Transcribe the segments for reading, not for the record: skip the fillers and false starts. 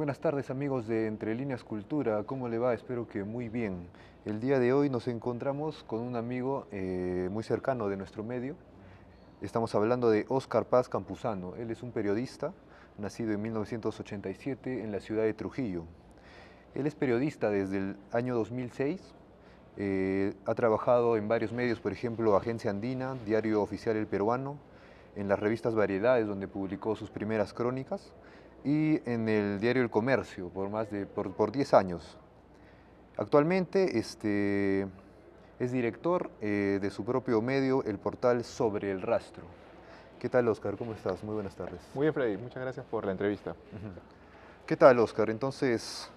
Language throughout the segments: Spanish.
buenas tardes amigos de Entre Líneas Cultura, ¿cómo le va? Espero que muy bien. El día de hoy nos encontramos con un amigo muy cercano de nuestro medio. Estamos hablando de Óscar Paz Campuzano. Él es un periodista, nacido en 1987 en la ciudad de Trujillo. Él es periodista desde el año 2006. Ha trabajado en varios medios, por ejemplo, Agencia Andina, Diario Oficial El Peruano, en las revistas Variedades, donde publicó sus primeras crónicas, y en el diario El Comercio por 10 años. Actualmente es director de su propio medio, el portal Sobre el Rastro. ¿Qué tal, Óscar? ¿Cómo estás? Muy buenas tardes. Muy bien, Freddy, muchas gracias por la entrevista. ¿Qué tal, Óscar? Entonces,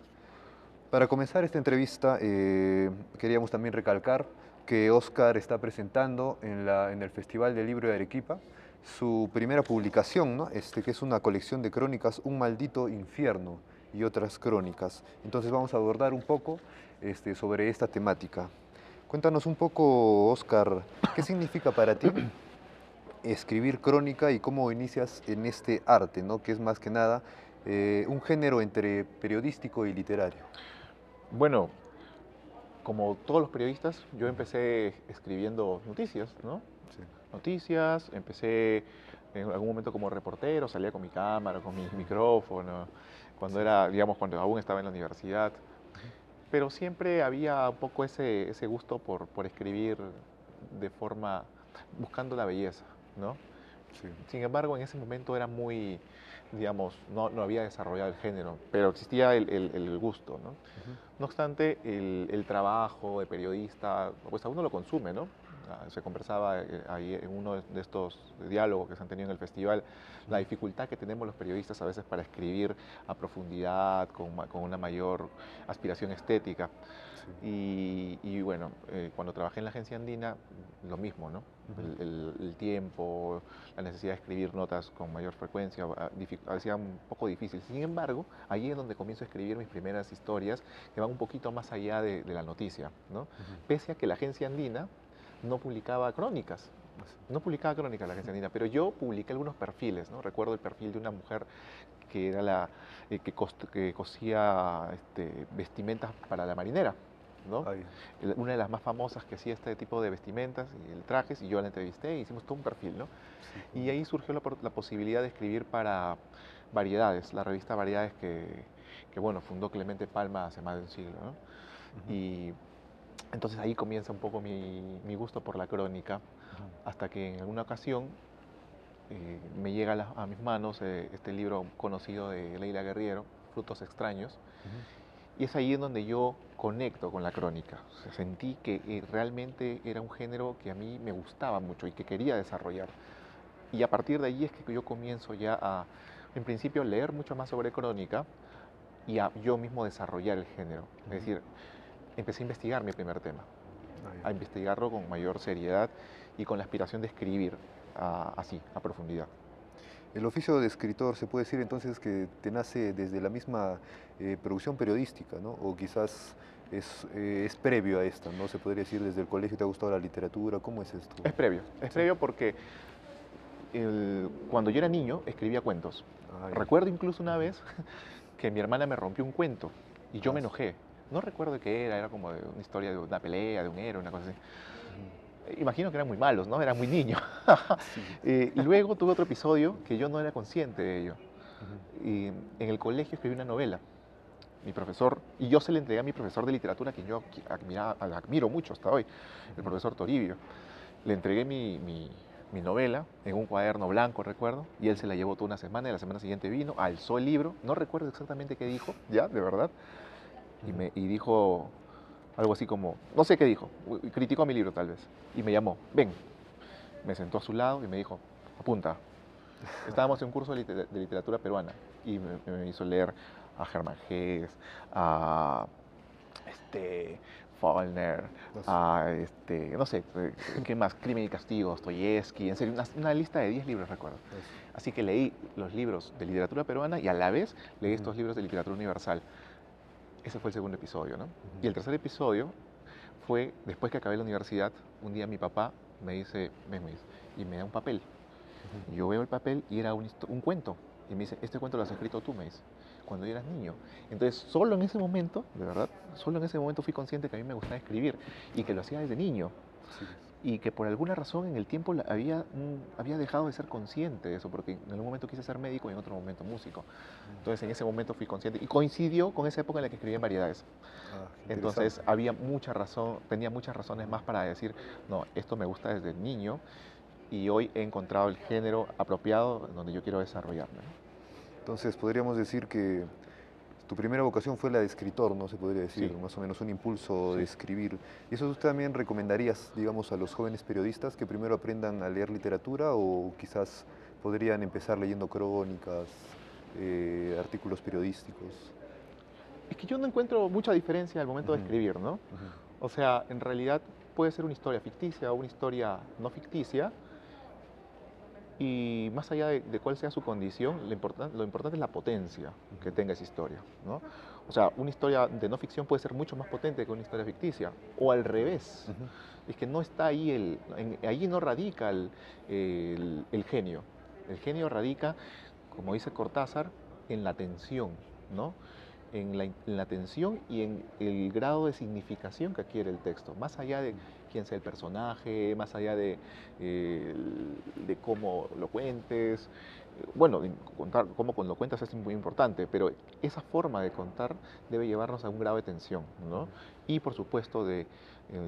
para comenzar esta entrevista, queríamos también recalcar que Óscar está presentando en el Festival del Libro de Arequipa su primera publicación, ¿no? Que es una colección de crónicas, Un maldito infierno y otras crónicas. Entonces vamos a abordar un poco sobre esta temática. Cuéntanos un poco, Óscar, ¿qué significa para ti escribir crónica y cómo inicias en este arte, ¿no? Que es más que nada un género entre periodístico y literario? Bueno, como todos los periodistas, yo empecé escribiendo noticias, ¿no? Sí. Noticias, empecé en algún momento como reportero, salía con mi cámara, con mi micrófono, cuando Sí. era, digamos, cuando aún estaba en la universidad. Pero siempre había un poco ese gusto por escribir de forma, buscando la belleza, ¿no? Sí. Sin embargo, en ese momento era muy, digamos, no había desarrollado el género, pero existía el gusto, ¿no? Ujú. No obstante, el trabajo de periodista, pues a uno lo consume, ¿no? Se conversaba ahí en uno de estos diálogos que se han tenido en el festival, la Ujú. dificultad que tenemos los periodistas a veces para escribir a profundidad, con una mayor aspiración estética. Sí. Y bueno, cuando trabajé en la agencia andina, lo mismo, ¿no? Ujú. El tiempo, la necesidad de escribir notas con mayor frecuencia, hacía un poco difícil. Sin embargo, allí es donde comienzo a escribir mis primeras historias que van un poquito más allá de la noticia, ¿no? Ujú. Pese a que la agencia andina no publicaba crónicas, Así. no publicaba crónicas la agencia andina, pero yo publiqué algunos perfiles, ¿no? Recuerdo el perfil de una mujer que era que cosía vestimentas para la marinera, ¿no? Ahí. Una de las más famosas que hacía este tipo de vestimentas y el trajes, y yo la entrevisté y hicimos todo un perfil, ¿no? Sí, Y ahí surgió la posibilidad de escribir para Variedades, la revista Variedades que bueno, fundó Clemente Palma hace más de un siglo, ¿no? ujú, Y entonces ahí comienza un poco mi gusto por la crónica, ujú, hasta que en alguna ocasión me llega a mis manos este libro conocido de Leila Guerriero, Frutos extraños, ujú, y es ahí en donde yo conecto con la crónica. O sea, sentí que realmente era un género que a mí me gustaba mucho y que quería desarrollar. Y a partir de ahí es que yo comienzo ya a, en principio, leer mucho más sobre crónica y a yo mismo desarrollar el género. Es ujú. decir, empecé a investigar mi primer tema, Ah, ya. a investigarlo con mayor seriedad y con la aspiración de escribir así, a profundidad. El oficio de escritor se puede decir entonces que te nace desde la misma producción periodística, ¿no? O quizás es previo a esta, ¿no? Se podría decir desde el colegio te ha gustado la literatura, ¿cómo es esto? Es Sí. previo porque cuando yo era niño escribía cuentos. Ah, ya. Recuerdo incluso una Ujú. vez que mi hermana me rompió un cuento y yo Ah, me sí. enojé. No recuerdo qué era como de una historia de una pelea, de un héroe, una cosa así. Ujú. Imagino que eran muy malos, ¿no? Era muy niño. Sí. Y luego tuve otro episodio que yo no era consciente de ello. Ujú. Y en el colegio escribí una novela. Mi profesor, y yo se le entregué a mi profesor de literatura, que yo admiro mucho hasta hoy, el Ujú. profesor Toribio. Le entregué mi novela en un cuaderno blanco, recuerdo, y él se la llevó toda una semana, y la semana siguiente vino, alzó el libro, no recuerdo exactamente qué dijo, ya, de verdad, Ujú. y dijo algo así como, no sé qué dijo, criticó mi libro tal vez, y me llamó, ven, me sentó a su lado y me dijo, apunta. Estábamos en un curso de literatura peruana y me hizo leer a Germán Gess, a Faulkner, Ah, sí. a no sé, ¿qué más? Crimen y Castigo, Dostoyevsky, en serio, una lista de 10 libros recuerdo. Ah, sí. Así que leí los libros de literatura peruana y a la vez leí Ujú. estos libros de literatura universal. Ese fue el segundo episodio, ¿no? Ujú. Y el tercer episodio fue, después que acabé la universidad, un día mi papá me dice, ven, me dice, y me da un papel. Ujú. Y yo veo el papel y era un cuento. Y me dice, este cuento lo has escrito tú, me dice. cuando yo era niño. Entonces, solo en ese momento, de verdad, solo en ese momento fui consciente que a mí me gustaba escribir y que lo hacía desde niño. Sí. Y que por alguna razón en el tiempo había dejado de ser consciente de eso, porque en algún momento quise ser médico y en otro momento músico. Entonces en ese momento fui consciente y coincidió con esa época en la que escribía en variedades. Ah, qué Entonces interesante. había mucha razón, tenía muchas razones más para decir, no, esto me gusta desde niño y hoy he encontrado el género apropiado en donde yo quiero desarrollarme, ¿no? Entonces podríamos decir que tu primera vocación fue la de escritor, ¿no? Se podría decir, Sí, más o menos un impulso de sí. escribir. ¿Y eso tú también recomendarías, digamos, a los jóvenes periodistas que primero aprendan a leer literatura o quizás podrían empezar leyendo crónicas, artículos periodísticos? Es que yo no encuentro mucha diferencia al momento de Ujú, escribir, ¿no? ujú, O sea, en realidad puede ser una historia ficticia o una historia no ficticia, y más allá de cuál sea su condición, lo importante es la potencia que ujú, tenga esa historia, ¿no? O sea, una historia de no ficción puede ser mucho más potente que una historia ficticia, o al claro. revés. Ujú, Es que no está ahí allí no radica el genio. El genio radica, como dice Cortázar, en la tensión, ¿no? En la tensión y en el grado de significación que adquiere el texto, más allá de quién sea el personaje, más allá de cómo lo cuentes. Bueno, contar cómo lo cuentas es muy importante, pero esa forma de contar debe llevarnos a un grado de tensión, ¿no? ujú. Y por supuesto de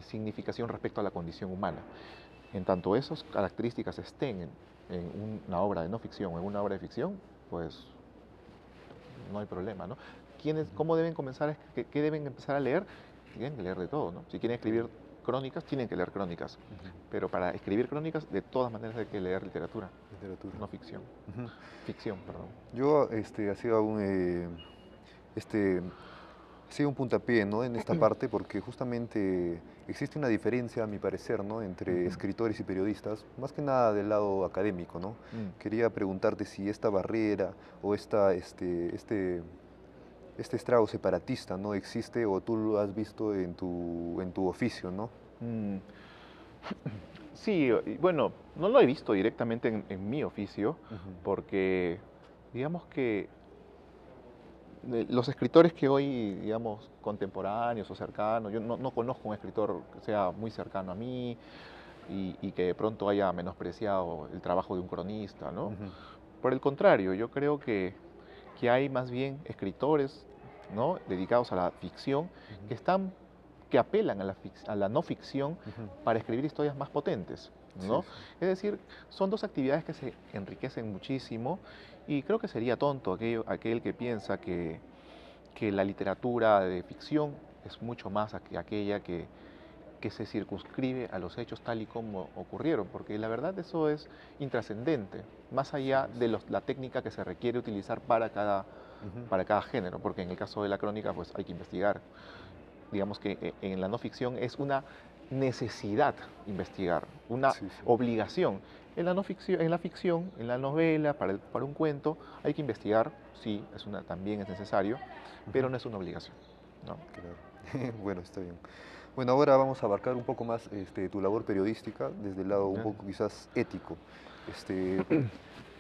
significación respecto a la condición humana. En tanto esas características estén en una obra de no ficción o en una obra de ficción, pues no hay problema, ¿no? ¿Cómo deben comenzar? ¿Qué deben empezar a leer? Tienen que leer de todo, ¿no? Si quieren escribir Todo. crónicas, tienen que leer crónicas. Ujú. Pero para escribir crónicas, de todas maneras hay que leer literatura, Literatura. no ficción. Ujú. Ficción, perdón. Yo hacía este, hacía un puntapié, ¿no? En esta parte porque justamente existe una diferencia, a mi parecer, ¿no? Entre Ujú. escritores y periodistas, más que nada del lado académico, ¿no? Mm. Quería preguntarte si esta barrera o este estrago separatista no existe o tú lo has visto en tu oficio, ¿no? Mm. Sí, y bueno, no lo he visto directamente en mi oficio, Ujú, porque digamos que los escritores que hoy, digamos, contemporáneos o cercanos, yo no conozco un escritor que sea muy cercano a mí y que de pronto haya menospreciado el trabajo de un cronista, ¿no? ujú, Por el contrario, yo creo que hay más bien escritores, ¿no? Dedicados a la ficción ujú, que que apelan a a la no ficción ujú. para escribir historias más potentes, Sí, ¿no? sí. Es decir, son dos actividades que se enriquecen muchísimo y creo que sería tonto aquel que piensa que la literatura de ficción es mucho más aquella que se circunscribe a los hechos tal y como ocurrieron, porque la verdad eso es intrascendente, más Sí allá es. de la técnica que se requiere utilizar Ujú. para cada género, porque en el caso de la crónica pues hay que investigar. Digamos que en la no ficción es una necesidad investigar, una Sí, sí. obligación. En la no ficción, en la ficción, en la novela, para un cuento, hay que investigar, sí, también es necesario, pero Ujú. no es una obligación, ¿no? Claro. Bueno, está bien. Bueno, ahora vamos a abarcar un poco más tu labor periodística desde el lado un Ya. poco quizás ético. Este,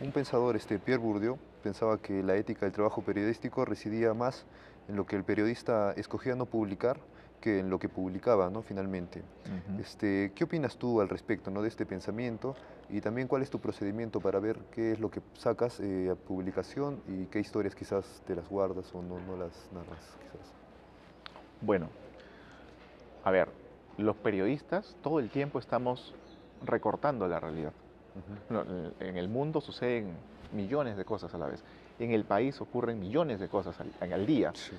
un pensador, Pierre Bourdieu, pensaba que la ética del trabajo periodístico residía más en lo que el periodista escogía no publicar que en lo que publicaba, ¿no? Finalmente. Ujú. ¿Qué opinas tú al respecto, ¿no? De este pensamiento y también cuál es tu procedimiento para ver qué es lo que sacas a publicación y qué historias quizás te las guardas o no las narras, quizás? Bueno, a ver, los periodistas todo el tiempo estamos recortando la realidad. Ujú. No, en el mundo suceden millones de cosas a la vez. En el país ocurren millones de cosas al día. Sí.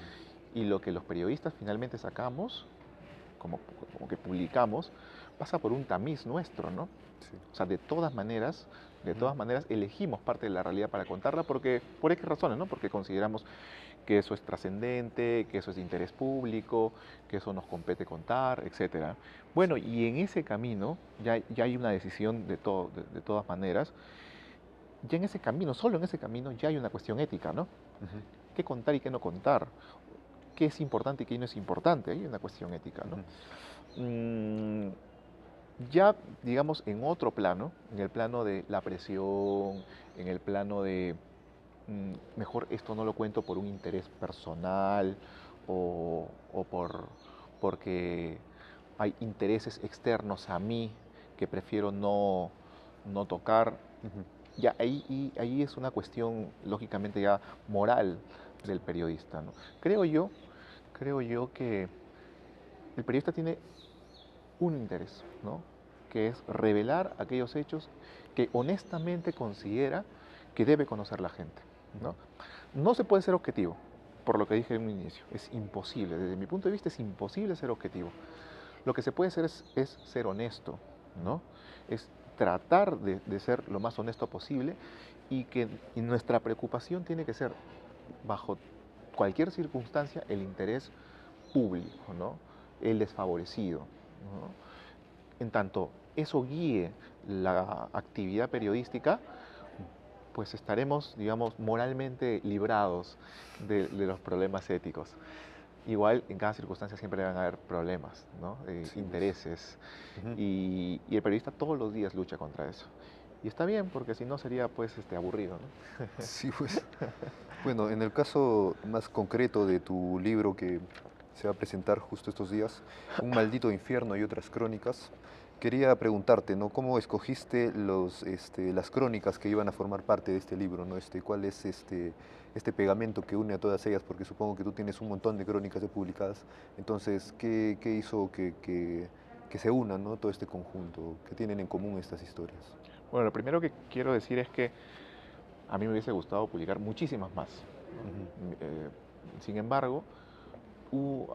Y lo que los periodistas finalmente sacamos, como, como que publicamos, pasa por un tamiz nuestro, ¿no? Sí. O sea, de Ujú. todas maneras elegimos parte de la realidad para contarla porque, por X razones, ¿no? Porque consideramos que eso es trascendente, que eso es de interés público, que eso nos compete contar, etcétera. Sí. Bueno, y en ese camino ya hay una decisión de todas maneras. Ya en ese camino, solo en ese camino, ya hay una cuestión ética, ¿no? Ujú, ¿Qué contar y qué no contar? ¿Qué es importante y qué no es importante? Hay una cuestión ética, ¿no? ujú, Mm, ya, digamos, en otro plano, en el plano de la presión, en el plano mejor esto no lo cuento por un interés personal o porque hay intereses externos a mí que prefiero no tocar. Ujú. Ya ahí es una cuestión, lógicamente, ya moral del periodista, ¿no? Creo yo que el periodista tiene un interés, ¿no? Que es revelar aquellos hechos que honestamente considera que debe conocer la gente, ¿no? No se puede ser objetivo, por lo que dije en un inicio. Es imposible, desde mi punto de vista es imposible ser objetivo. Lo que se puede hacer es ser honesto, ¿no? Es tratar de ser lo más honesto posible y nuestra preocupación tiene que ser, bajo cualquier circunstancia, el interés público, ¿no? El desfavorecido, ¿no? En tanto eso guíe la actividad periodística, pues estaremos, digamos, moralmente librados de los problemas éticos. Igual en cada circunstancia siempre van a haber problemas, ¿no? Sí, pues. Intereses. Ujú. Y el periodista todos los días lucha contra eso. Y está bien, porque si no sería pues aburrido, ¿no? Sí, pues. Bueno, en el caso más concreto de tu libro que se va a presentar justo estos días, Un maldito infierno y otras crónicas, quería preguntarte, ¿no? ¿Cómo escogiste las crónicas que iban a formar parte de este libro, ¿no? ¿Cuál es este pegamento que une a todas ellas? Porque supongo que tú tienes un montón de crónicas ya publicadas. Entonces, ¿qué hizo que se unan, ¿no? Todo este conjunto, que tienen en común estas historias? Bueno, lo primero que quiero decir es que a mí me hubiese gustado publicar muchísimas más, Ujú. ¿no? Sin embargo,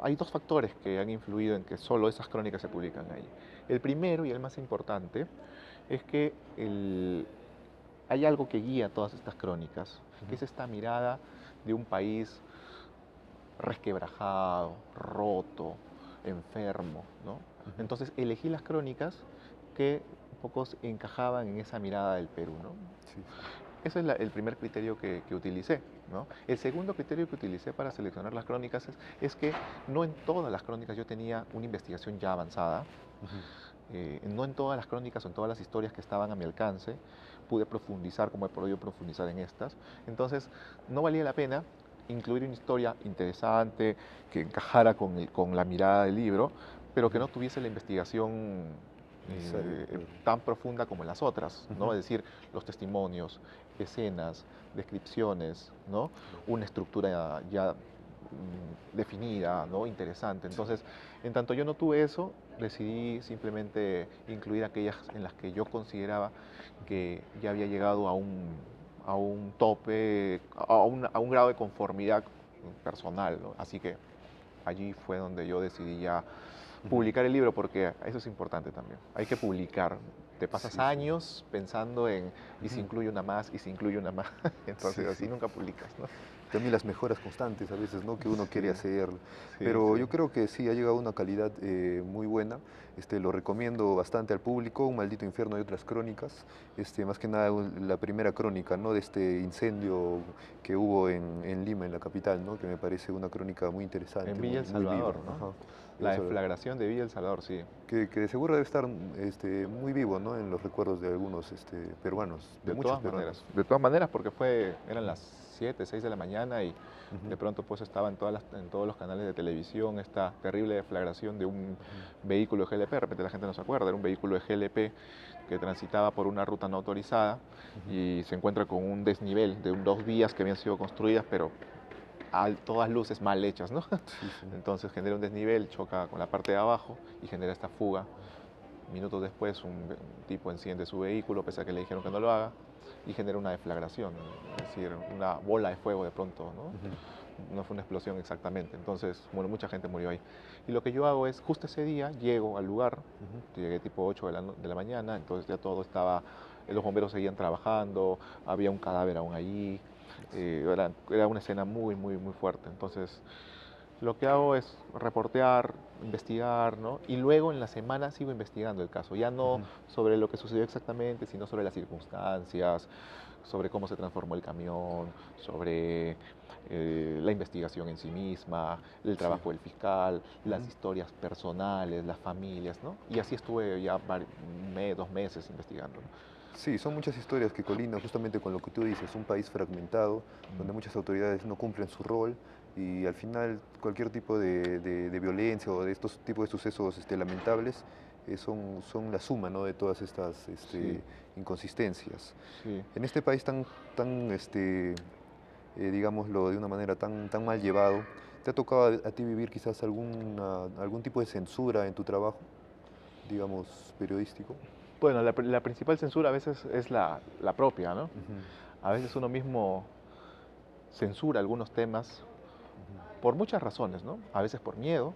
hay dos factores que han influido en que solo esas crónicas se publican ahí. El primero y el más importante es que hay algo que guía todas estas crónicas, que Ujú. es esta mirada de un país resquebrajado, roto, enfermo, ¿no? Ujú. Entonces elegí las crónicas que un poco encajaban en esa mirada del Perú, ¿no? Sí, sí. Ese es el primer criterio que utilicé, ¿no? El segundo criterio que utilicé para seleccionar las crónicas es que no en todas las crónicas yo tenía una investigación ya avanzada. Ujú. No en todas las crónicas o en todas las historias que estaban a mi alcance pude profundizar como he podido profundizar en estas. Entonces, no valía la pena incluir una historia interesante que encajara con la mirada del libro, pero que Ujú. no tuviese la investigación Necesaria, claro. tan profunda como las otras, ¿no? Ujú. Es decir, los testimonios, escenas, descripciones, ¿no? Una estructura ya definida, ¿no? Interesante. Sí. Entonces, en tanto yo no tuve eso, decidí simplemente incluir aquellas en las que yo consideraba que ya había llegado a un tope, a un grado de conformidad personal, ¿no? Así que allí fue donde yo decidí ya Ujú. publicar el libro, porque eso es importante también. Hay que publicar. Te pasas Sí, sí. años pensando en, y si Ujú. incluye una más, y si incluye una más. Sí, Entonces así sí. nunca publicas, ¿no? También las mejoras constantes a veces, ¿no? Que uno quiere Sí, hacer. sí, Pero sí. yo creo que sí, ha llegado a una calidad muy buena. Lo recomiendo bastante al público, Un maldito infierno y otras crónicas. Más que nada la primera crónica, ¿no? De este incendio que hubo en Lima, en la capital, ¿no? Que me parece una crónica muy En interesante, Villa El muy viva. Salvador, ¿no? Ajá. La Eso, deflagración de Villa El Salvador, sí. que de seguro debe estar muy vivo, ¿no? En los recuerdos de algunos peruanos, de muchos peruanos. De todas maneras, porque eran las 7, 6 de la mañana y Ujú. de pronto pues estaba en todos los canales de televisión esta terrible deflagración de un Ujú. vehículo de GLP, de repente la gente no se acuerda, era un vehículo de GLP que transitaba por una ruta no autorizada Ujú. y se encuentra con un desnivel de dos vías que habían sido construidas, pero a todas luces mal hechas, ¿no? Sí, sí. Entonces genera un desnivel, choca con la parte de abajo y genera esta fuga. Minutos después un tipo enciende su vehículo, pese a que le dijeron que no lo haga, y genera una deflagración, es decir, una bola de fuego de pronto, ¿no? Ujú. No fue una explosión exactamente. Entonces, bueno, mucha gente murió ahí. Y lo que yo hago es, justo ese día, llego al lugar, Ujú. llegué tipo 8 de la mañana, entonces ya todo estaba, los bomberos seguían trabajando, había un cadáver aún allí, era una escena muy, muy, muy fuerte. Entonces, lo que hago es reportear, investigar, ¿no? Y luego en la semana sigo investigando el caso, ya no Ujú. sobre lo que sucedió exactamente, sino sobre las circunstancias, sobre cómo se transformó el camión, sobre la investigación en sí misma, el Sí. trabajo del fiscal, las Ujú. historias personales, las familias, ¿no? Y así estuve ya un mes, 2 meses investigando, ¿no? Sí, son muchas historias que colindan justamente con lo que tú dices, un país fragmentado, donde Mm, muchas autoridades no cumplen su rol y al final cualquier tipo de violencia o de estos tipos de sucesos lamentables son la suma, ¿no?, de todas estas sí, inconsistencias. sí. En este país tan digámoslo de una manera tan mal llevado, ¿te ha tocado a ti vivir quizás algún tipo de censura en tu trabajo, digamos, periodístico? Bueno, la principal censura a veces es la propia, ¿no? Ujú, A veces uno mismo censura algunos temas ujú. por muchas razones, ¿no? A veces por miedo,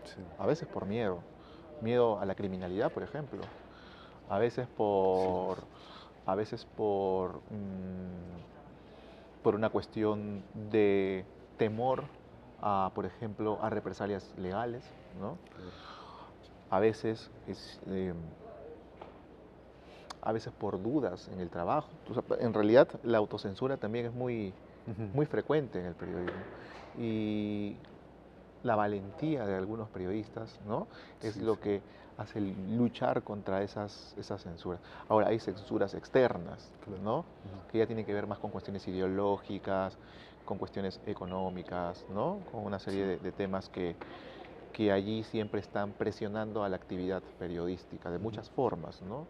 Sí, a veces por miedo. Miedo a la criminalidad, por ejemplo. A veces sí, a veces por una cuestión de temor a, por ejemplo, a represalias legales, ¿no? claro. A veces a veces por dudas en el trabajo. O sea, en realidad la autocensura también es Ujú, muy frecuente en el periodismo. Y la valentía de algunos periodistas, ¿no? Es sí, lo sí, que hace luchar contra esas censuras. Ahora, hay censuras externas, claro. ¿no? Ujú, Que ya tienen que ver más con cuestiones ideológicas, con cuestiones económicas, ¿no? Con una serie sí, de temas que allí siempre están presionando a la actividad periodística de ujú, muchas formas, ¿no?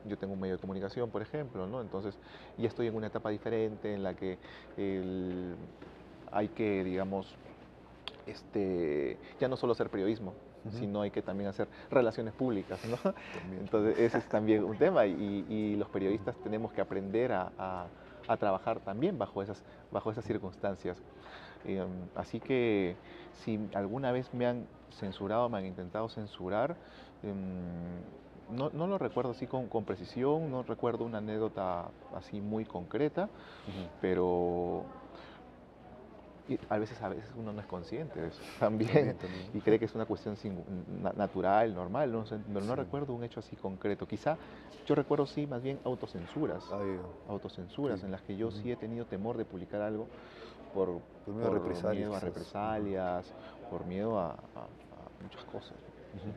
Yo tengo un medio de comunicación, por ejemplo, ¿no? Entonces, ya estoy en una etapa diferente en la que el- hay que, digamos, ya no solo hacer periodismo, ujú. sino hay que también hacer relaciones públicas, ¿no? También, también. Entonces, ese es también un tema y los Ujú, periodistas tenemos que aprender a trabajar también bajo esas ujú. circunstancias. Así que si alguna vez me han censurado, me han intentado censurar, no lo recuerdo así con precisión, no recuerdo una anécdota así muy concreta, Ujú. pero y a veces uno no es consciente de eso también También, también, y ¿no? cree que es una cuestión natural, normal, no, sé, no Sí. recuerdo un hecho así concreto. Quizá yo recuerdo sí más bien Ay, ok. autocensuras en las que yo Ujú. sí he tenido temor de publicar algo por, Por miedo a por represalias, miedo a quizás. Ujú, represalias, por miedo a muchas cosas. ujú.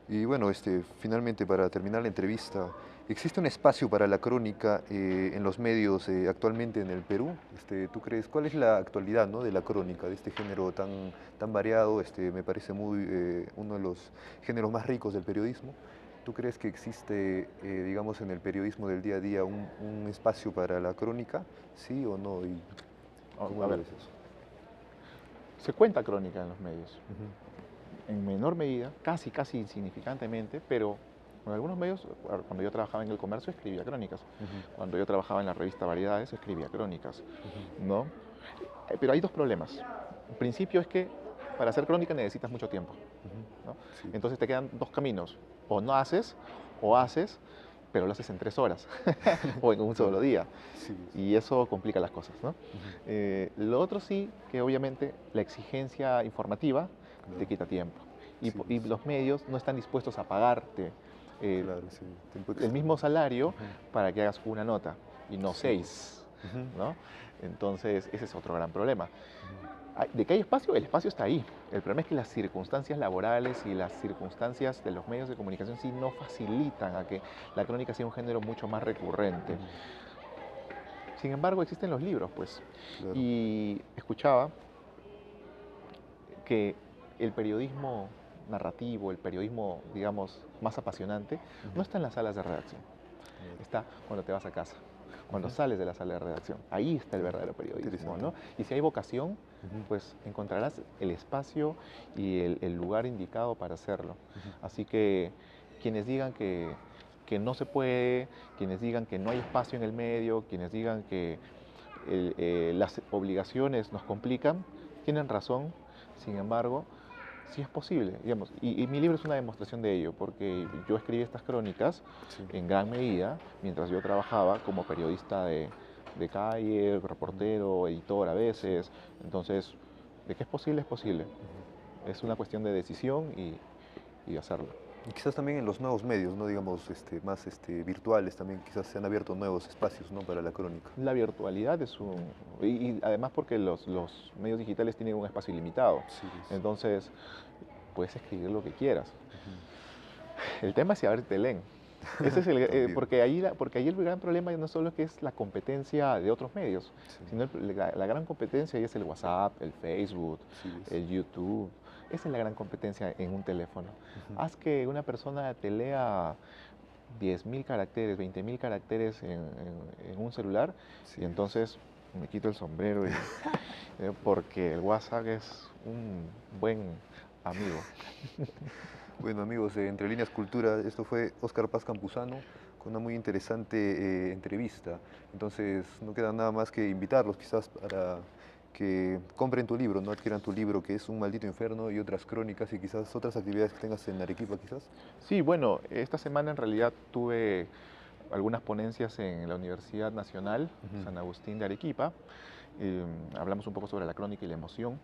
Y bueno, finalmente para terminar la entrevista, ¿existe un espacio para la crónica en los medios actualmente en el Perú? ¿Tú crees cuál es la actualidad, ¿no?, de la crónica, de este género tan variado? Me parece uno de los géneros más ricos del periodismo. ¿Tú crees que existe, digamos, en el periodismo del día a día un espacio para la crónica? ¿Sí o no? ¿Y cómo A lo ver, ves eso? se cuenta crónica en los medios, Ujú, en menor medida, casi insignificantemente, pero en algunos medios, cuando yo trabajaba en el comercio, escribía crónicas. ujú, Cuando yo trabajaba en la revista Variedades, escribía crónicas, ujú, ¿no? Pero hay dos problemas. El principio es que para hacer crónica necesitas mucho tiempo, ujú. ¿no? Sí, Entonces te quedan dos caminos. O no haces, o haces, pero lo haces en 3 horas o en un claro. solo día. Sí, Y eso complica las cosas, ¿no? ujú, Lo otro sí, que obviamente la exigencia informativa te claro. quita tiempo. Sí, Y pues, los medios no están dispuestos a pagarte eh, claro, sí, tiempo el extra, mismo ¿no? salario Ujú, para que hagas una nota y no sí, pues. 6, Ujú, ¿no? Entonces, ese es otro gran problema. ujú, ¿De qué hay espacio? El espacio está ahí. El problema es que las circunstancias laborales y las circunstancias de los medios de comunicación sí no facilitan a que la crónica sea un género mucho más recurrente. ujú, Sin embargo, existen los libros, pues. claro. Y escuchaba que el periodismo narrativo, el periodismo, digamos, más apasionante, no Ujú, está en las salas de redacción, claro. está cuando te vas a casa, cuando Ujú, sales de la sala de redacción. Ahí está el claro. verdadero Qué periodismo, interesante. ¿no? Y si hay vocación, Ujú, pues encontrarás el espacio y el lugar indicado para hacerlo. ujú, Así que quienes digan que no se puede, quienes digan que no hay espacio en el medio, quienes digan que las obligaciones nos complican, tienen razón. Sin embargo, sí es posible, digamos, y mi libro es una demostración de ello, porque yo escribí estas crónicas sí. en gran medida mientras yo trabajaba como periodista de calle, Ujú, reportero, editor a sí. veces. Entonces, de que es posible, es posible. Ujú. Es una cuestión de decisión y de hacerlo. Y quizás también en los nuevos medios, ¿no? Digamos, más virtuales también, quizás se han abierto nuevos espacios, ¿no?, para la crónica. La virtualidad es Ujú, un... Y además porque los medios digitales tienen un espacio ilimitado. sí, pues. Entonces, puedes escribir lo que quieras. Ujú, El tema es si a ver si te leen. Ese es el, También. porque ahí el gran problema no solo es que es la competencia de otros medios, Sí, sino la gran competencia ahí es el WhatsApp, el Facebook, así es. el YouTube. Esa es la gran competencia en un teléfono. Ujú. Haz que una persona te lea 10.000 caracteres, 20.000 caracteres en un celular y Sí. entonces me quito el sombrero porque el WhatsApp es un buen amigo. Bueno amigos de Entre Líneas Cultura, esto fue Óscar Paz Campuzano con una muy interesante entrevista. Entonces no queda nada más que invitarlos quizás para que compren tu libro, no adquieran tu libro que es Un maldito infierno y otras crónicas y quizás otras actividades que tengas en Arequipa quizás. Sí, bueno, esta semana en realidad tuve algunas ponencias en la Universidad Nacional Ujú, San Agustín de Arequipa. Eh, Hablamos un poco sobre la crónica y la emoción.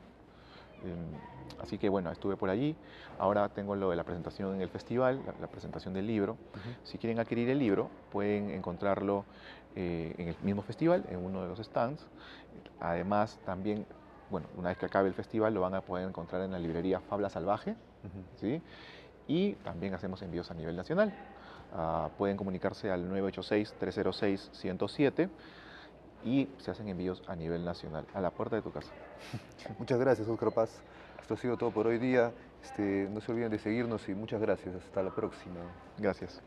Así que bueno, estuve por allí. Ahora tengo lo de la presentación en el festival, la presentación del libro. ujú. Si quieren adquirir el libro, pueden encontrarlo en el mismo festival, en uno de los stands. Además, también, bueno, una vez que acabe el festival, lo van a poder encontrar en la librería Fabla Salvaje, Ujú. ¿sí? Y también hacemos envíos a nivel nacional. Pueden comunicarse al 986-306-107 y se hacen envíos a nivel nacional, a la puerta de tu casa. Muchas gracias, Óscar Paz. Esto ha sido todo por hoy día. No se olviden de seguirnos y muchas gracias. Hasta la próxima. Gracias.